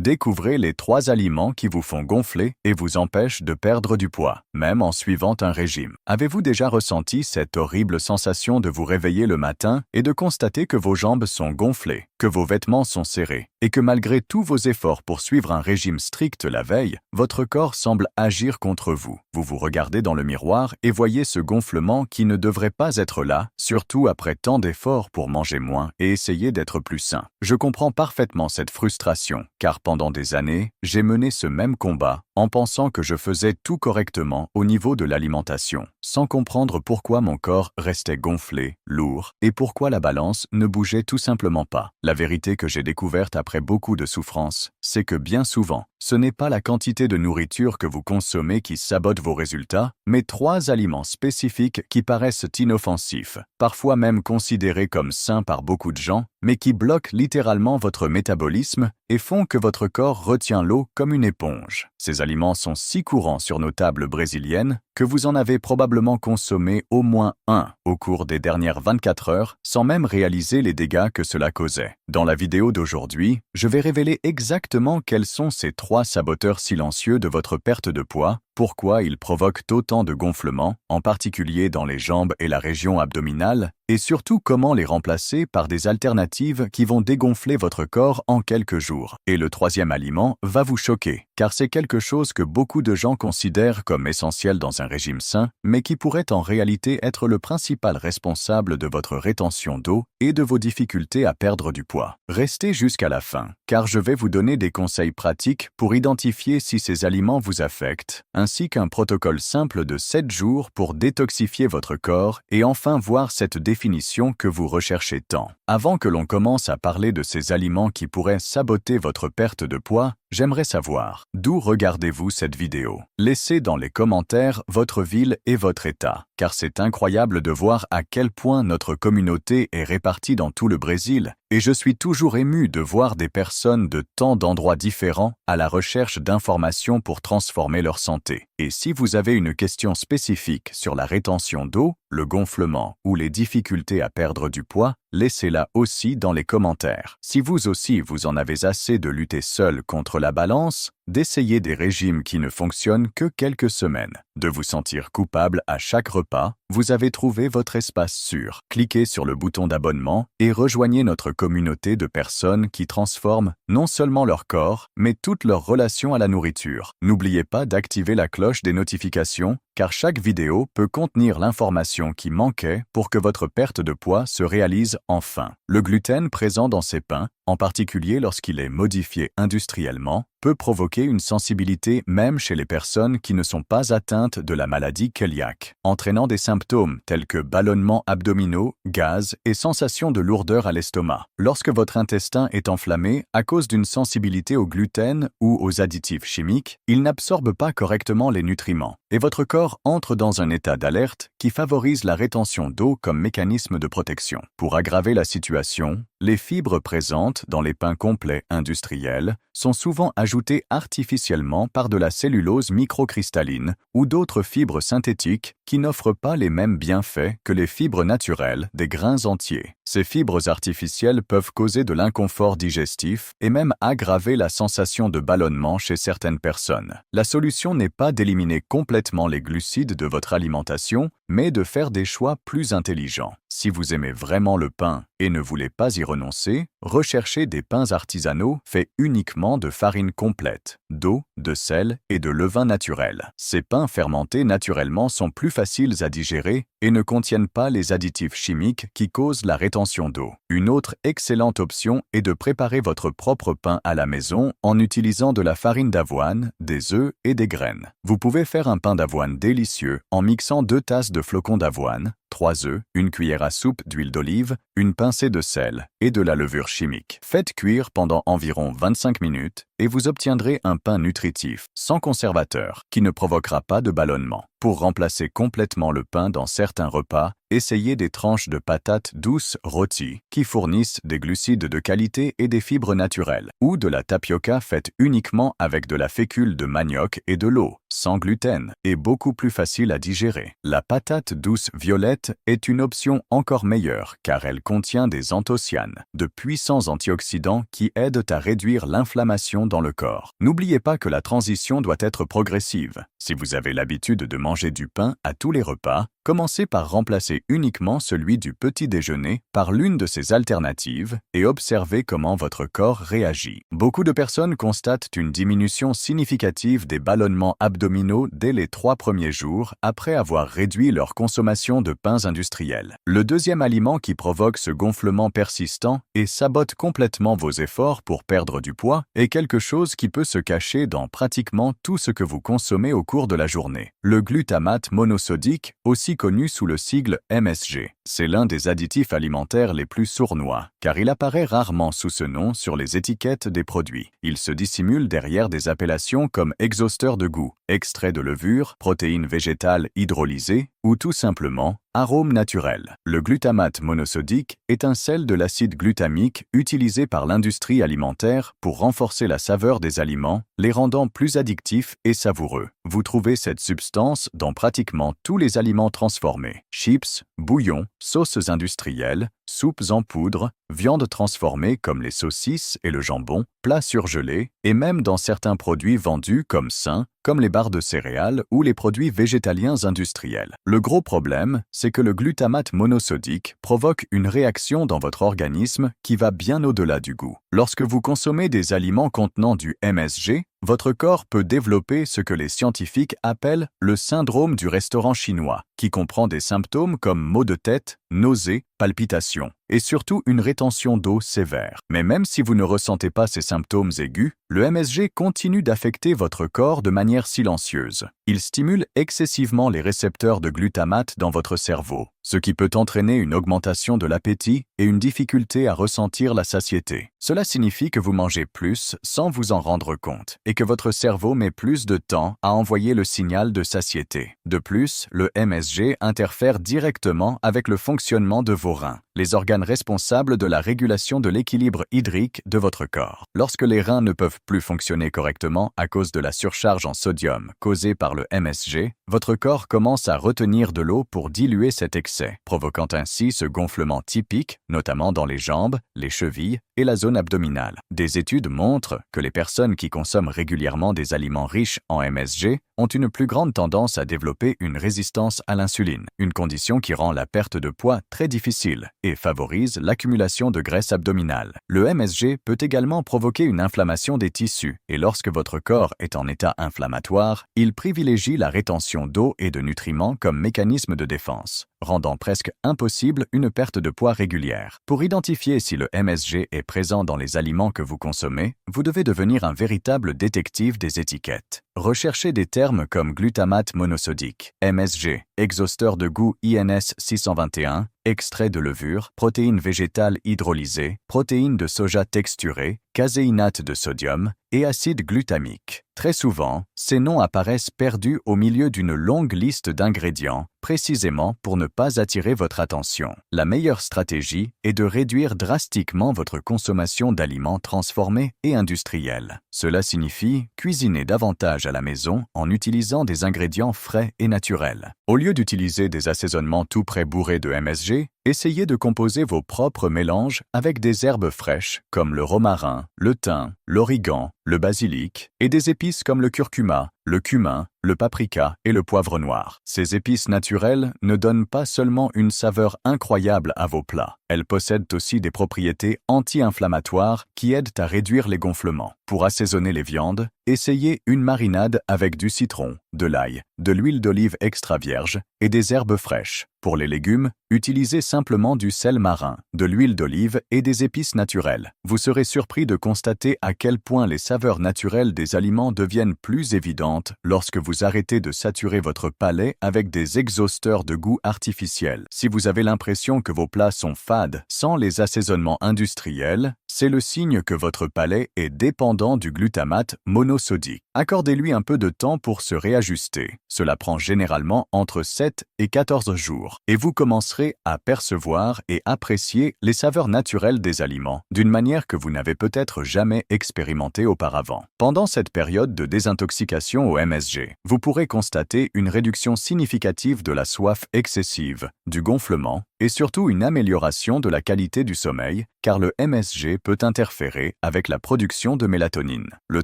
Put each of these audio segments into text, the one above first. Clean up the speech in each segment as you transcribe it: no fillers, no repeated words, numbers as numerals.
Découvrez les 3 aliments qui vous font gonfler et vous empêchent de perdre du poids, même en suivant un régime. Avez-vous déjà ressenti cette horrible sensation de vous réveiller le matin et de constater que vos jambes sont gonflées, que vos vêtements sont serrés, et que malgré tous vos efforts pour suivre un régime strict la veille, votre corps semble agir contre vous? Vous vous regardez dans le miroir et voyez ce gonflement qui ne devrait pas être là, surtout après tant d'efforts pour manger moins et essayer d'être plus sain. Je comprends parfaitement cette frustration, car pendant des années, j'ai mené ce même combat en pensant que je faisais tout correctement au niveau de l'alimentation, sans comprendre pourquoi mon corps restait gonflé, lourd, et pourquoi la balance ne bougeait tout simplement pas. La vérité que j'ai découverte après beaucoup de souffrance, c'est que bien souvent, ce n'est pas la quantité de nourriture que vous consommez qui sabote vos résultats, mais 3 aliments spécifiques qui paraissent inoffensifs, parfois même considérés comme sains par beaucoup de gens, mais qui bloquent littéralement votre métabolisme et font que votre corps retient l'eau comme une éponge. Ces aliments sont si courants sur nos tables brésiliennes que vous en avez probablement consommé au moins un au cours des dernières 24 heures sans même réaliser les dégâts que cela causait. Dans la vidéo d'aujourd'hui, je vais révéler exactement quels sont ces 3 saboteurs silencieux de votre perte de poids, pourquoi ils provoquent autant de gonflements, en particulier dans les jambes et la région abdominale, et surtout comment les remplacer par des alternatives qui vont dégonfler votre corps en quelques jours. Et le 3e aliment va vous choquer, car c'est quelque chose que beaucoup de gens considèrent comme essentiel dans un régime sain, mais qui pourrait en réalité être le principal responsable de votre rétention d'eau et de vos difficultés à perdre du poids. Restez jusqu'à la fin, car je vais vous donner des conseils pratiques pour identifier si ces aliments vous affectent, ainsi qu'un protocole simple de 7 jours pour détoxifier votre corps et enfin voir cette définition que vous recherchez tant. Avant que l'on commence à parler de ces aliments qui pourraient saboter votre perte de poids, j'aimerais savoir, d'où regardez-vous cette vidéo? Laissez dans les commentaires votre ville et votre état, car c'est incroyable de voir à quel point notre communauté est répartie dans tout le Brésil, et je suis toujours ému de voir des personnes de tant d'endroits différents à la recherche d'informations pour transformer leur santé. Et si vous avez une question spécifique sur la rétention d'eau, le gonflement ou les difficultés à perdre du poids, laissez-la aussi dans les commentaires. Si vous aussi vous en avez assez de lutter seul contre la balance, d'essayer des régimes qui ne fonctionnent que quelques semaines, de vous sentir coupable à chaque repas, vous avez trouvé votre espace sûr. Cliquez sur le bouton d'abonnement et rejoignez notre communauté de personnes qui transforment non seulement leur corps, mais toutes leurs relations à la nourriture. N'oubliez pas d'activer la cloche des notifications, car chaque vidéo peut contenir l'information qui manquait pour que votre perte de poids se réalise enfin. Le gluten présent dans ces pains, en particulier lorsqu'il est modifié industriellement, peut provoquer une sensibilité même chez les personnes qui ne sont pas atteintes de la maladie cœliaque, entraînant des symptômes tels que ballonnements abdominaux, gaz et sensation de lourdeur à l'estomac. Lorsque votre intestin est enflammé à cause d'une sensibilité au gluten ou aux additifs chimiques, il n'absorbe pas correctement les nutriments, et votre corps entre dans un état d'alerte qui favorise la rétention d'eau comme mécanisme de protection. Pour aggraver la situation, les fibres présentes dans les pains complets industriels sont souvent ajoutées artificiellement par de la cellulose microcristalline ou d'autres fibres synthétiques qui n'offrent pas les mêmes bienfaits que les fibres naturelles des grains entiers. Ces fibres artificielles peuvent causer de l'inconfort digestif et même aggraver la sensation de ballonnement chez certaines personnes. La solution n'est pas d'éliminer complètement les glucides de votre alimentation, mais de faire des choix plus intelligents. Si vous aimez vraiment le pain et ne voulez pas y renoncer, recherchez des pains artisanaux faits uniquement de farine complète, d'eau, de sel et de levain naturel. Ces pains fermentés naturellement sont plus faciles à digérer et ne contiennent pas les additifs chimiques qui causent la rétention d'eau. Une autre excellente option est de préparer votre propre pain à la maison en utilisant de la farine d'avoine, des œufs et des graines. Vous pouvez faire un pain d'avoine délicieux en mixant 2 tasses de flocons d'avoine, 3 œufs, une cuillère à soupe d'huile d'olive, une pincée de sel et de la levure chimique. Faites cuire pendant environ 25 minutes et vous obtiendrez un pain nutritif, sans conservateur, qui ne provoquera pas de ballonnement. Pour remplacer complètement le pain dans certains repas, essayez des tranches de patates douces rôties qui fournissent des glucides de qualité et des fibres naturelles, ou de la tapioca faite uniquement avec de la fécule de manioc et de l'eau, sans gluten, et beaucoup plus facile à digérer. La patate douce violette est une option encore meilleure car elle contient des anthocyanes, de puissants antioxydants qui aident à réduire l'inflammation dans le corps. N'oubliez pas que la transition doit être progressive. Si vous avez l'habitude de manger du pain à tous les repas, commencez par remplacer uniquement celui du petit déjeuner par l'une de ces alternatives et observez comment votre corps réagit. Beaucoup de personnes constatent une diminution significative des ballonnements abdominaux dès les 3 premiers jours après avoir réduit leur consommation de pains industriels. Le deuxième aliment qui provoque ce gonflement persistant et sabote complètement vos efforts pour perdre du poids est quelque chose qui peut se cacher dans pratiquement tout ce que vous consommez au cours de la journée. Le glutamate monosodique, aussi connu sous le sigle MSG. C'est l'un des additifs alimentaires les plus sournois, car il apparaît rarement sous ce nom sur les étiquettes des produits. Il se dissimule derrière des appellations comme exhausteur de goût, extrait de levure, protéines végétales hydrolysées ou tout simplement arôme naturel. Le glutamate monosodique est un sel de l'acide glutamique utilisé par l'industrie alimentaire pour renforcer la saveur des aliments, les rendant plus addictifs et savoureux. Vous trouvez cette substance dans pratiquement tous les aliments transformés: chips, bouillons, sauces industrielles, soupes en poudre, viandes transformées comme les saucisses et le jambon, plats surgelés, et même dans certains produits vendus comme sains, comme les barres de céréales ou les produits végétaliens industriels. Le gros problème, c'est que le glutamate monosodique provoque une réaction dans votre organisme qui va bien au-delà du goût. Lorsque vous consommez des aliments contenant du MSG, votre corps peut développer ce que les scientifiques appellent le syndrome du restaurant chinois, qui comprend des symptômes comme maux de tête, nausées, palpitations, et surtout une rétention d'eau sévère. Mais même si vous ne ressentez pas ces symptômes aigus, le MSG continue d'affecter votre corps de manière silencieuse. Il stimule excessivement les récepteurs de glutamate dans votre cerveau, ce qui peut entraîner une augmentation de l'appétit et une difficulté à ressentir la satiété. Cela signifie que vous mangez plus sans vous en rendre compte et que votre cerveau met plus de temps à envoyer le signal de satiété. De plus, le MSG interfère directement avec le fonctionnement de vos reins, les organes responsables de la régulation de l'équilibre hydrique de votre corps. Lorsque les reins ne peuvent plus fonctionner correctement à cause de la surcharge en sodium causée par le MSG, votre corps commence à retenir de l'eau pour diluer cet excès, provoquant ainsi ce gonflement typique, notamment dans les jambes, les chevilles et la zone abdominale. Des études montrent que les personnes qui consomment régulièrement des aliments riches en MSG ont une plus grande tendance à développer une résistance à l'insuline, une condition qui rend la perte de poids très difficile et favorise l'accumulation de graisse abdominale. Le MSG peut également provoquer une inflammation des tissus, et lorsque votre corps est en état inflammatoire, il privilégie la rétention d'eau et de nutriments comme mécanisme de défense, rendant presque impossible une perte de poids régulière. Pour identifier si le MSG est présent dans les aliments que vous consommez, vous devez devenir un véritable détective des étiquettes. Recherchez des termes comme glutamate monosodique, MSG, exhausteur de goût INS 621, extrait de levure, protéines végétales hydrolysées, protéines de soja texturées, caséinate de sodium et acide glutamique. Très souvent, ces noms apparaissent perdus au milieu d'une longue liste d'ingrédients, précisément pour ne pas attirer votre attention. La meilleure stratégie est de réduire drastiquement votre consommation d'aliments transformés et industriels. Cela signifie cuisiner davantage à la maison en utilisant des ingrédients frais et naturels. Au lieu d'utiliser des assaisonnements tout prêts bourrés de MSG, essayez de composer vos propres mélanges avec des herbes fraîches comme le romarin, le thym, l'origan, le basilic et des épices comme le curcuma, le cumin, le paprika et le poivre noir. Ces épices naturelles ne donnent pas seulement une saveur incroyable à vos plats, elles possèdent aussi des propriétés anti-inflammatoires qui aident à réduire les gonflements. Pour assaisonner les viandes, essayez une marinade avec du citron, de l'ail, de l'huile d'olive extra vierge et des herbes fraîches. Pour les légumes, utilisez simplement du sel marin, de l'huile d'olive et des épices naturelles. Vous serez surpris de constater à quel point les saveurs naturelles des aliments deviennent plus évidentes lorsque vous arrêtez de saturer votre palais avec des exhausteurs de goût artificiels. Si vous avez l'impression que vos plats sont fades sans les assaisonnements industriels, c'est le signe que votre palais est dépendant du glutamate monosodique. Accordez-lui un peu de temps pour se réajuster. Cela prend généralement entre 7 et 14 jours, et vous commencerez à percevoir et apprécier les saveurs naturelles des aliments d'une manière que vous n'avez peut-être jamais expérimentée auparavant. Pendant cette période de désintoxication au MSG, vous pourrez constater une réduction significative de la soif excessive, du gonflement et surtout une amélioration de la qualité du sommeil, car le MSG peut interférer avec la production de mélatonine. Le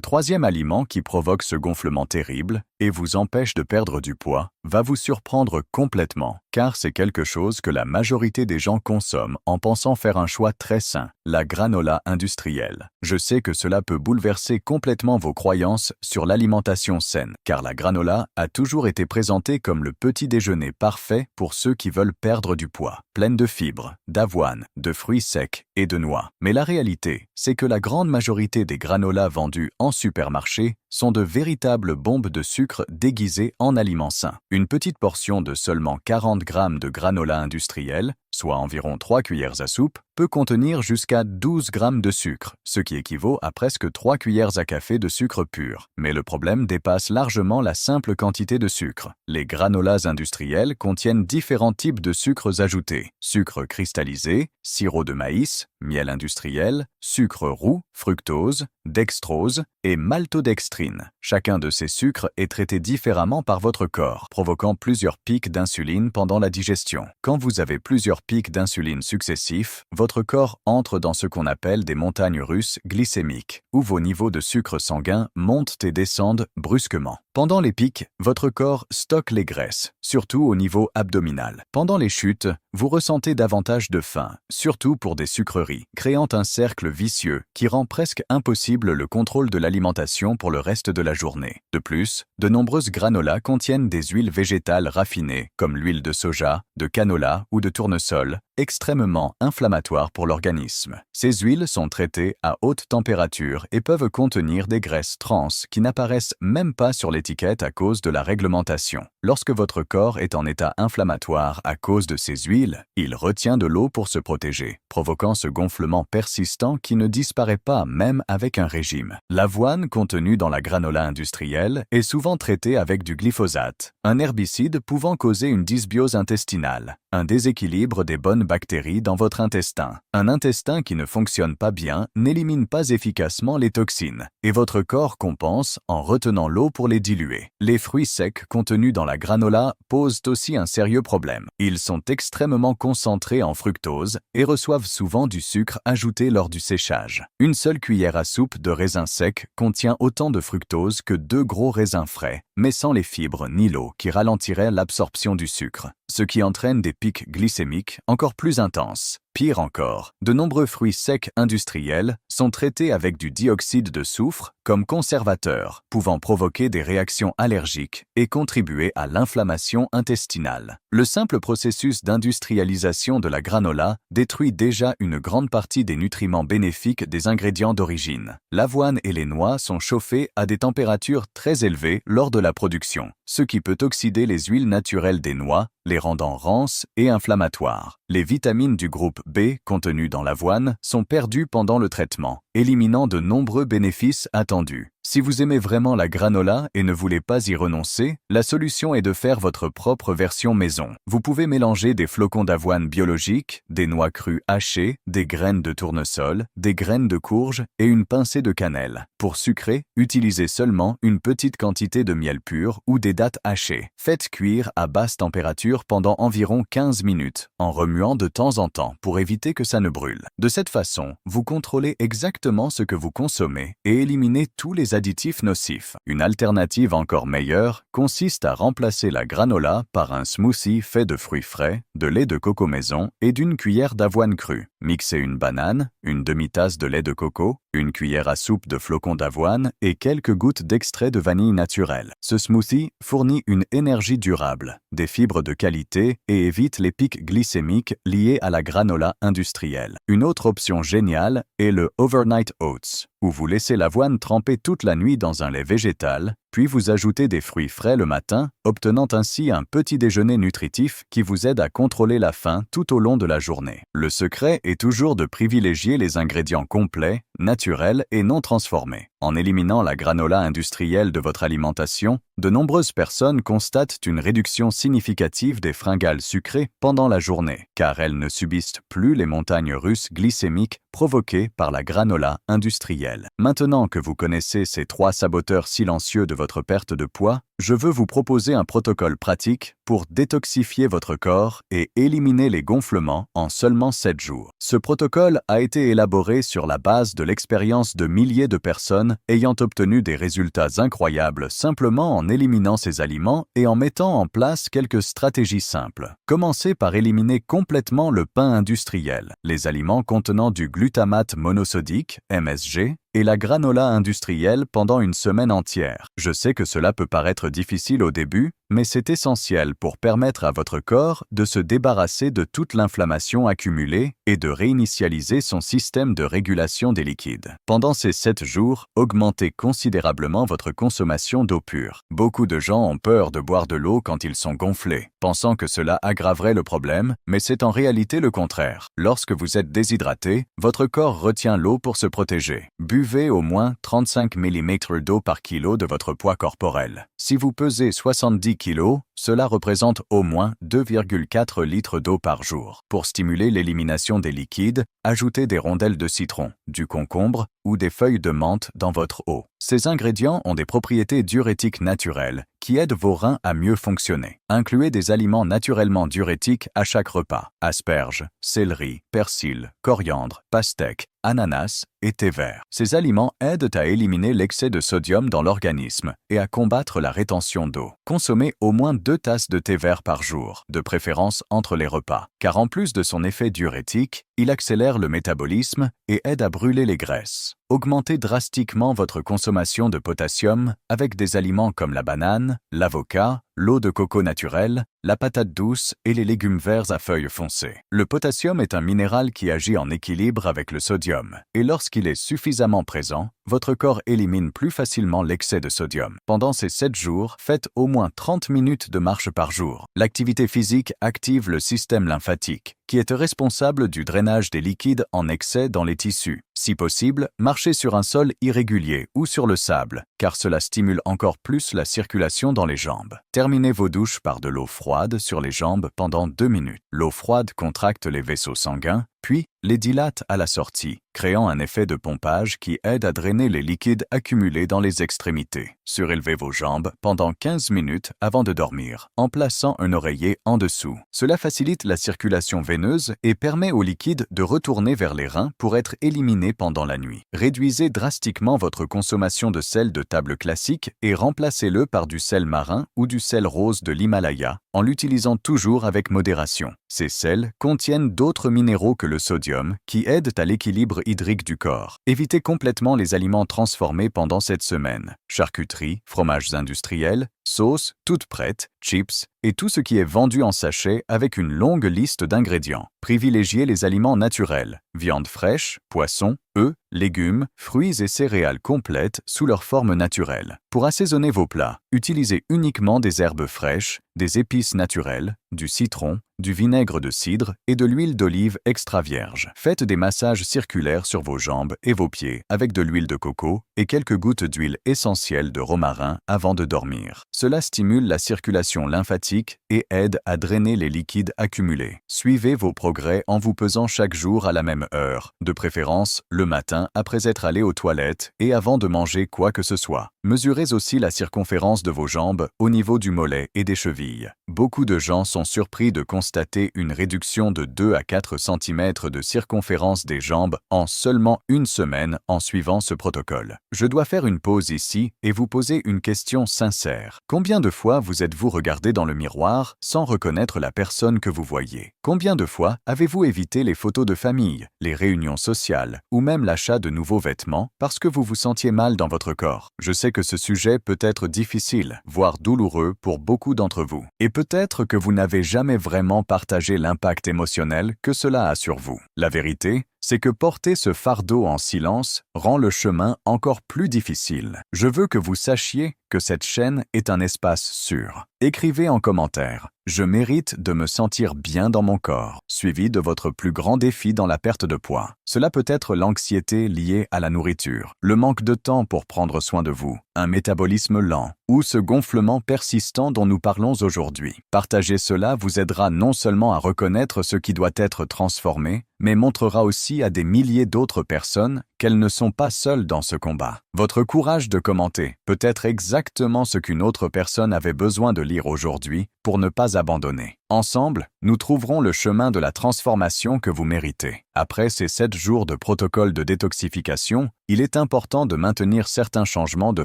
troisième aliment qui provoque ce gonflement terrible et vous empêche de perdre du poids va vous surprendre complètement, car c'est quelque chose que la majorité des gens consomment en pensant faire un choix très sain, la granola industrielle. Je sais que cela peut bouleverser complètement vos croyances sur l'alimentation saine, car la granola a toujours été présentée comme le petit déjeuner parfait pour ceux qui veulent perdre du poids, pleine de fibres, d'avoine, de fruits secs et de noix. Mais la réalité, c'est que la grande majorité des granolas vendus en supermarché sont de véritables bombes de sucre déguisées en aliments sains. Une petite portion de seulement 40 grammes de granola industriel, soit environ 3 cuillères à soupe, peut contenir jusqu'à 12 grammes de sucre, ce qui équivaut à presque 3 cuillères à café de sucre pur. Mais le problème dépasse largement la simple quantité de sucre. Les granolas industriels contiennent différents types de sucres ajoutés: sucre cristallisé, sirop de maïs, miel industriel, sucre roux, fructose, dextrose et maltodextrine. Chacun de ces sucres est traité différemment par votre corps, provoquant plusieurs pics d'insuline pendant la digestion. Quand vous avez plusieurs pics d'insuline successifs, votre corps entre dans ce qu'on appelle des montagnes russes glycémiques, où vos niveaux de sucre sanguin montent et descendent brusquement. Pendant les pics, votre corps stocke les graisses, surtout au niveau abdominal. Pendant les chutes, vous ressentez davantage de faim, surtout pour des sucreries, créant un cercle vicieux qui rend presque impossible le contrôle de l'alimentation pour le reste de la journée. De plus, de nombreuses granolas contiennent des huiles végétales raffinées, comme l'huile de soja, de canola ou de tournesol, extrêmement inflammatoires pour l'organisme. Ces huiles sont traitées à haute température et peuvent contenir des graisses trans qui n'apparaissent même pas sur l'étiquette à cause de la réglementation. Lorsque votre corps est en état inflammatoire à cause de ces huiles, il retient de l'eau pour se protéger, provoquant ce gonflement persistant qui ne disparaît pas même avec un régime. L'avoine contenue dans la granola industrielle est souvent traitée avec du glyphosate, un herbicide pouvant causer une dysbiose intestinale, un déséquilibre des bonnes bactéries dans votre intestin. Un intestin qui ne fonctionne pas bien n'élimine pas efficacement les toxines, et votre corps compense en retenant l'eau pour les diluer. Les fruits secs contenus dans la granola posent aussi un sérieux problème. Ils sont extrêmement concentrés en fructose et reçoivent souvent du sucre ajouté lors du séchage. Une seule cuillère à soupe de raisins secs contient autant de fructose que 2 gros raisins frais, mais sans les fibres ni l'eau qui ralentiraient l'absorption du sucre, ce qui entraîne des pics glycémiques encore plus intenses. Pire encore, de nombreux fruits secs industriels sont traités avec du dioxyde de soufre comme conservateur, pouvant provoquer des réactions allergiques et contribuer à l'inflammation intestinale. Le simple processus d'industrialisation de la granola détruit déjà une grande partie des nutriments bénéfiques des ingrédients d'origine. L'avoine et les noix sont chauffées à des températures très élevées lors de la production, ce qui peut oxyder les huiles naturelles des noix, les rendant rances et inflammatoires. Les vitamines du groupe B contenues dans l'avoine sont perdues pendant le traitement, éliminant de nombreux bénéfices attendus. Si vous aimez vraiment la granola et ne voulez pas y renoncer, la solution est de faire votre propre version maison. Vous pouvez mélanger des flocons d'avoine biologiques, des noix crues hachées, des graines de tournesol, des graines de courge et une pincée de cannelle. Pour sucrer, utilisez seulement une petite quantité de miel pur ou des dattes hachées. Faites cuire à basse température pendant environ 15 minutes, en remuant de temps en temps pour éviter que ça ne brûle. De cette façon, vous contrôlez exactement ce que vous consommez et éliminez tous les additifs nocifs. Une alternative encore meilleure consiste à remplacer la granola par un smoothie fait de fruits frais, de lait de coco maison et d'une cuillère d'avoine crue. Mixez une banane, une demi-tasse de lait de coco, une cuillère à soupe de flocons d'avoine et quelques gouttes d'extrait de vanille naturelle. Ce smoothie fournit une énergie durable, des fibres de qualité et évite les pics glycémiques liés à la granola industrielle. Une autre option géniale est le Overnight Oats, où vous laissez l'avoine tremper toute la nuit dans un lait végétal, puis vous ajoutez des fruits frais le matin, obtenant ainsi un petit déjeuner nutritif qui vous aide à contrôler la faim tout au long de la journée. Le secret est toujours de privilégier les ingrédients complets, naturels et non transformés. En éliminant la granola industrielle de votre alimentation, de nombreuses personnes constatent une réduction significative des fringales sucrées pendant la journée, car elles ne subissent plus les montagnes russes glycémiques provoquées par la granola industrielle. Maintenant que vous connaissez ces 3 saboteurs silencieux de votre perte de poids, je veux vous proposer un protocole pratique pour détoxifier votre corps et éliminer les gonflements en seulement 7 jours. Ce protocole a été élaboré sur la base de l'expérience de milliers de personnes ayant obtenu des résultats incroyables simplement en éliminant ces aliments et en mettant en place quelques stratégies simples. Commencez par éliminer complètement le pain industriel, les aliments contenant du glutamate monosodique, MSG, et la granola industrielle pendant une semaine entière. Je sais que cela peut paraître difficile au début, mais c'est essentiel pour permettre à votre corps de se débarrasser de toute l'inflammation accumulée et de réinitialiser son système de régulation des liquides. Pendant ces 7 jours, augmentez considérablement votre consommation d'eau pure. Beaucoup de gens ont peur de boire de l'eau quand ils sont gonflés, pensant que cela aggraverait le problème, mais c'est en réalité le contraire. Lorsque vous êtes déshydraté, votre corps retient l'eau pour se protéger. Buvez au moins 35 mm d'eau par kilo de votre poids corporel. Si vous pesez 70 kg, cela représente au moins 2,4 litres d'eau par jour. Pour stimuler l'élimination des liquides, ajoutez des rondelles de citron, du concombre ou des feuilles de menthe dans votre eau. Ces ingrédients ont des propriétés diurétiques naturelles qui aident vos reins à mieux fonctionner. Incluez des aliments naturellement diurétiques à chaque repas. Asperges, céleri, persil, coriandre, pastèque, ananas et thé vert. Ces aliments aident à éliminer l'excès de sodium dans l'organisme et à combattre la rétention d'eau. Consommez au moins 2 tasses de thé vert par jour, de préférence entre les repas, car en plus de son effet diurétique, il accélère le métabolisme et aide à brûler les graisses. Augmentez drastiquement votre consommation de potassium avec des aliments comme la banane, l'avocat, l'eau de coco naturelle, la patate douce et les légumes verts à feuilles foncées. Le potassium est un minéral qui agit en équilibre avec le sodium, et lorsqu'il est suffisamment présent, votre corps élimine plus facilement l'excès de sodium. Pendant ces 7 jours, faites au moins 30 minutes de marche par jour. L'activité physique active le système lymphatique, qui est responsable du drainage des liquides en excès dans les tissus. Si possible, marchez sur un sol irrégulier ou sur le sable, car cela stimule encore plus la circulation dans les jambes. Terminez vos douches par de l'eau froide sur les jambes pendant 2 minutes. L'eau froide contracte les vaisseaux sanguins, puis les dilate à la sortie, créant un effet de pompage qui aide à drainer les liquides accumulés dans les extrémités. Surélevez vos jambes pendant 15 minutes avant de dormir, en plaçant un oreiller en dessous. Cela facilite la circulation veineuse et permet au liquide de retourner vers les reins pour être éliminé pendant la nuit. Réduisez drastiquement votre consommation de sel de table classique et remplacez-le par du sel marin ou du sel rose de l'Himalaya, en l'utilisant toujours avec modération. Ces sels contiennent d'autres minéraux que le sodium qui aident à l'équilibre hydrique du corps. Évitez complètement les aliments transformés pendant cette semaine. Charcuterie, fromages industriels, sauces toutes prêtes, chips et tout ce qui est vendu en sachet avec une longue liste d'ingrédients. Privilégiez les aliments naturels, viande fraîche, poisson, œufs, légumes, fruits et céréales complètes sous leur forme naturelle. Pour assaisonner vos plats, utilisez uniquement des herbes fraîches, des épices naturelles, du citron, du vinaigre de cidre et de l'huile d'olive extra vierge. Faites des massages circulaires sur vos jambes et vos pieds avec de l'huile de coco et quelques gouttes d'huile essentielle de romarin avant de dormir. Cela stimule la circulation lymphatique et aide à drainer les liquides accumulés. Suivez vos progrès en vous pesant chaque jour à la même heure, de préférence le matin après être allé aux toilettes et avant de manger quoi que ce soit. Mesurez aussi la circonférence de vos jambes au niveau du mollet et des chevilles. Beaucoup de gens sont surpris de constater une réduction de 2 à 4 cm de circonférence des jambes en seulement une semaine en suivant ce protocole. Je dois faire une pause ici et vous poser une question sincère. Combien de fois vous êtes-vous regardé dans le miroir sans reconnaître la personne que vous voyez? Combien de fois avez-vous évité les photos de famille, les réunions sociales ou même l'achat de nouveaux vêtements parce que vous vous sentiez mal dans votre corps? Je sais que ce sujet peut être difficile, voire douloureux pour beaucoup d'entre vous. Et peut-être que vous n'avez jamais vraiment partagé l'impact émotionnel que cela a sur vous. La vérité, c'est que porter ce fardeau en silence rend le chemin encore plus difficile. Je veux que vous sachiez que cette chaîne est un espace sûr. Écrivez en commentaire « Je mérite de me sentir bien dans mon corps », suivi de votre plus grand défi dans la perte de poids. Cela peut être l'anxiété liée à la nourriture, le manque de temps pour prendre soin de vous, un métabolisme lent ou ce gonflement persistant dont nous parlons aujourd'hui. Partager cela vous aidera non seulement à reconnaître ce qui doit être transformé, mais montrera aussi à des milliers d'autres personnes qu'elles ne sont pas seules dans ce combat. Votre courage de commenter peut être exactement ce qu'une autre personne avait besoin de lire aujourd'hui pour ne pas abandonner. Ensemble, nous trouverons le chemin de la transformation que vous méritez. Après ces 7 jours de protocole de détoxification, il est important de maintenir certains changements de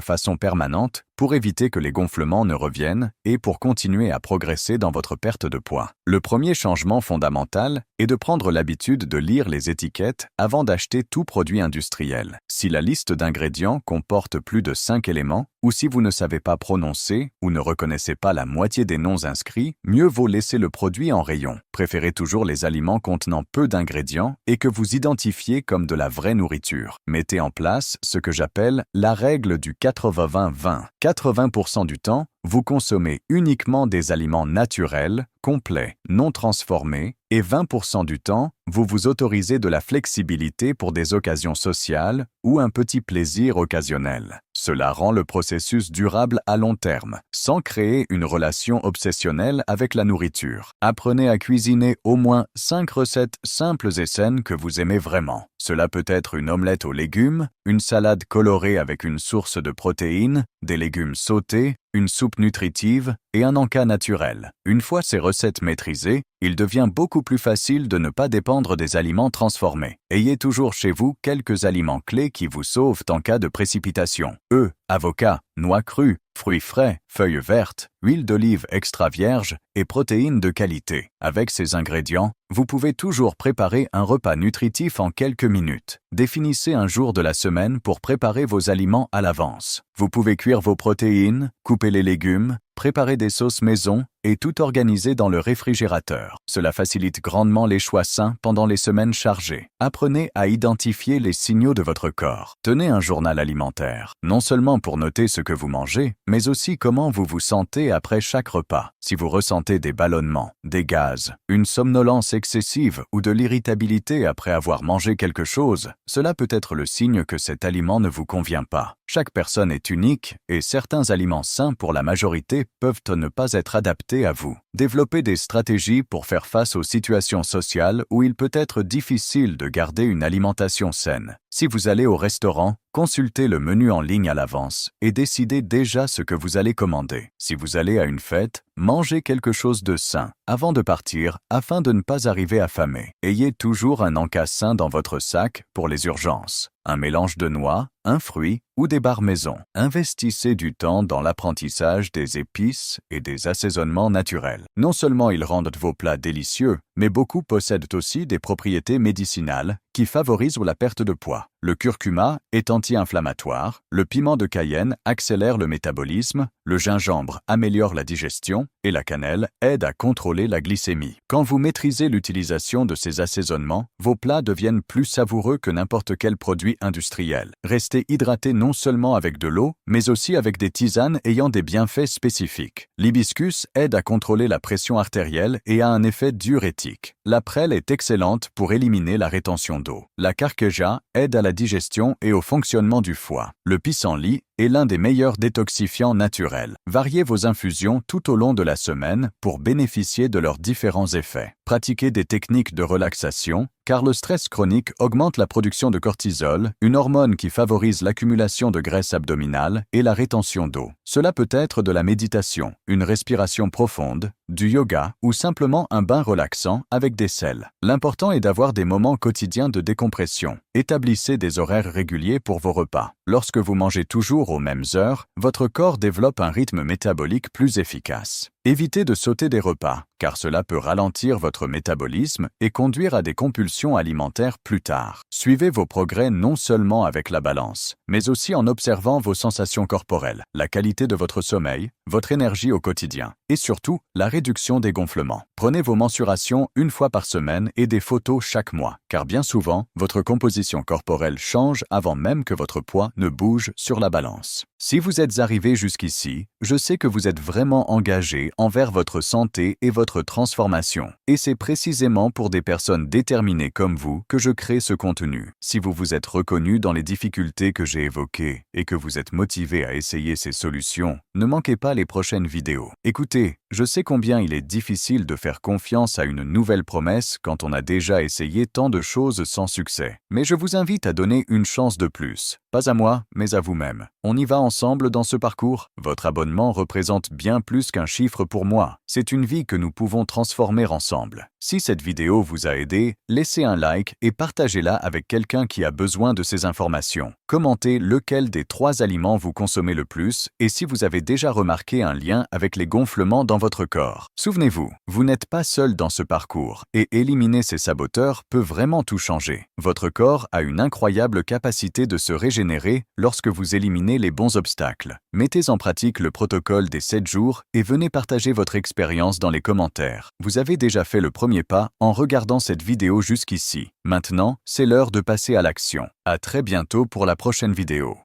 façon permanente pour éviter que les gonflements ne reviennent et pour continuer à progresser dans votre perte de poids. Le premier changement fondamental est de prendre l'habitude de lire les étiquettes avant d'acheter tout produit industriel. Si la liste d'ingrédients comporte plus de 5 éléments, ou si vous ne savez pas prononcer ou ne reconnaissez pas la moitié des noms inscrits, mieux vaut laisser le produit en rayon. Préférez toujours les aliments contenant peu d'ingrédients et que vous identifiez comme de la vraie nourriture. Mettez en place ce que j'appelle la règle du 80-20-20. 80% du temps, vous consommez uniquement des aliments naturels, complets, non transformés, et 20% du temps, vous vous autorisez de la flexibilité pour des occasions sociales ou un petit plaisir occasionnel. Cela rend le processus durable à long terme, sans créer une relation obsessionnelle avec la nourriture. Apprenez à cuisiner au moins 5 recettes simples et saines que vous aimez vraiment. Cela peut être une omelette aux légumes, une salade colorée avec une source de protéines, des légumes sautés, une soupe nutritive et un encas naturel. Une fois ces recettes maîtrisées, il devient beaucoup plus facile de ne pas dépendre des aliments transformés. Ayez toujours chez vous quelques aliments clés qui vous sauvent en cas de précipitation. Œufs, avocats, noix crues, fruits frais, feuilles vertes, huile d'olive extra vierge et protéines de qualité. Avec ces ingrédients, vous pouvez toujours préparer un repas nutritif en quelques minutes. Définissez un jour de la semaine pour préparer vos aliments à l'avance. Vous pouvez cuire vos protéines, couper les légumes, préparer des sauces maison et tout organiser dans le réfrigérateur. Cela facilite grandement les choix sains pendant les semaines chargées. Apprenez à identifier les signaux de votre corps. Tenez un journal alimentaire, non seulement pour noter ce que vous mangez, mais aussi comment vous vous sentez après chaque repas. Si vous ressentez des ballonnements, des gaz, une somnolence excessive ou de l'irritabilité après avoir mangé quelque chose, cela peut être le signe que cet aliment ne vous convient pas. Chaque personne est unique et certains aliments sains pour la majorité peuvent ne pas être adaptés à vous. Développez des stratégies pour faire face aux situations sociales où il peut être difficile de garder une alimentation saine. Si vous allez au restaurant, consultez le menu en ligne à l'avance et décidez déjà ce que vous allez commander. Si vous allez à une fête, mangez quelque chose de sain avant de partir afin de ne pas arriver affamé. Ayez toujours un encas sain dans votre sac pour les urgences. Un mélange de noix, un fruit ou des barres maison. Investissez du temps dans l'apprentissage des épices et des assaisonnements naturels. Non seulement ils rendent vos plats délicieux, mais beaucoup possèdent aussi des propriétés médicinales qui favorisent la perte de poids. Le curcuma est anti-inflammatoire, le piment de Cayenne accélère le métabolisme, le gingembre améliore la digestion et la cannelle aide à contrôler la glycémie. Quand vous maîtrisez l'utilisation de ces assaisonnements, vos plats deviennent plus savoureux que n'importe quel produit industriel. Restez hydraté non seulement avec de l'eau, mais aussi avec des tisanes ayant des bienfaits spécifiques. L'hibiscus aide à contrôler la pression artérielle et a un effet diurétique. La prêle est excellente pour éliminer la rétention d'eau. La carqueja aide à la digestion et au fonctionnement du foie. Le pissenlit est l'un des meilleurs détoxifiants naturels. Variez vos infusions tout au long de la semaine pour bénéficier de leurs différents effets. Pratiquez des techniques de relaxation, car le stress chronique augmente la production de cortisol, une hormone qui favorise l'accumulation de graisse abdominale et la rétention d'eau. Cela peut être de la méditation, une respiration profonde, du yoga ou simplement un bain relaxant avec des sels. L'important est d'avoir des moments quotidiens de décompression. Établissez des horaires réguliers pour vos repas. Lorsque vous mangez toujours aux mêmes heures, votre corps développe un rythme métabolique plus efficace. Évitez de sauter des repas, car cela peut ralentir votre métabolisme et conduire à des compulsions alimentaires plus tard. Suivez vos progrès non seulement avec la balance, mais aussi en observant vos sensations corporelles, la qualité de votre sommeil, votre énergie au quotidien et surtout la réduction des gonflements. Prenez vos mensurations une fois par semaine et des photos chaque mois, car bien souvent, votre composition corporelle change avant même que votre poids ne bouge sur la balance. Si vous êtes arrivé jusqu'ici, je sais que vous êtes vraiment engagé envers votre santé et votre transformation. Et c'est précisément pour des personnes déterminées comme vous que je crée ce contenu. Si vous vous êtes reconnu dans les difficultés que j'ai évoquées et que vous êtes motivé à essayer ces solutions, ne manquez pas les prochaines vidéos. Écoutez, je sais combien il est difficile de faire confiance à une nouvelle promesse quand on a déjà essayé tant de choses sans succès. Mais je vous invite à donner une chance de plus. Pas à moi, mais à vous-même. On y va ensemble dans ce parcours. Votre abonnement représente bien plus qu'un chiffre pour moi. C'est une vie que nous pouvons transformer ensemble. Si cette vidéo vous a aidé, laissez un like et partagez-la avec quelqu'un qui a besoin de ces informations. Commentez lequel des 3 aliments vous consommez le plus et si vous avez déjà remarqué un lien avec les gonflements dans votre corps. Souvenez-vous, vous n'êtes pas seul dans ce parcours et éliminer ces saboteurs peut vraiment tout changer. Votre corps a une incroyable capacité de se régénérer lorsque vous éliminez les bons obstacles. Mettez en pratique le protocole des 7 jours et venez partager votre expérience dans les commentaires. Vous avez déjà fait le premier pas en regardant cette vidéo jusqu'ici. Maintenant, c'est l'heure de passer à l'action. À très bientôt pour la prochaine vidéo.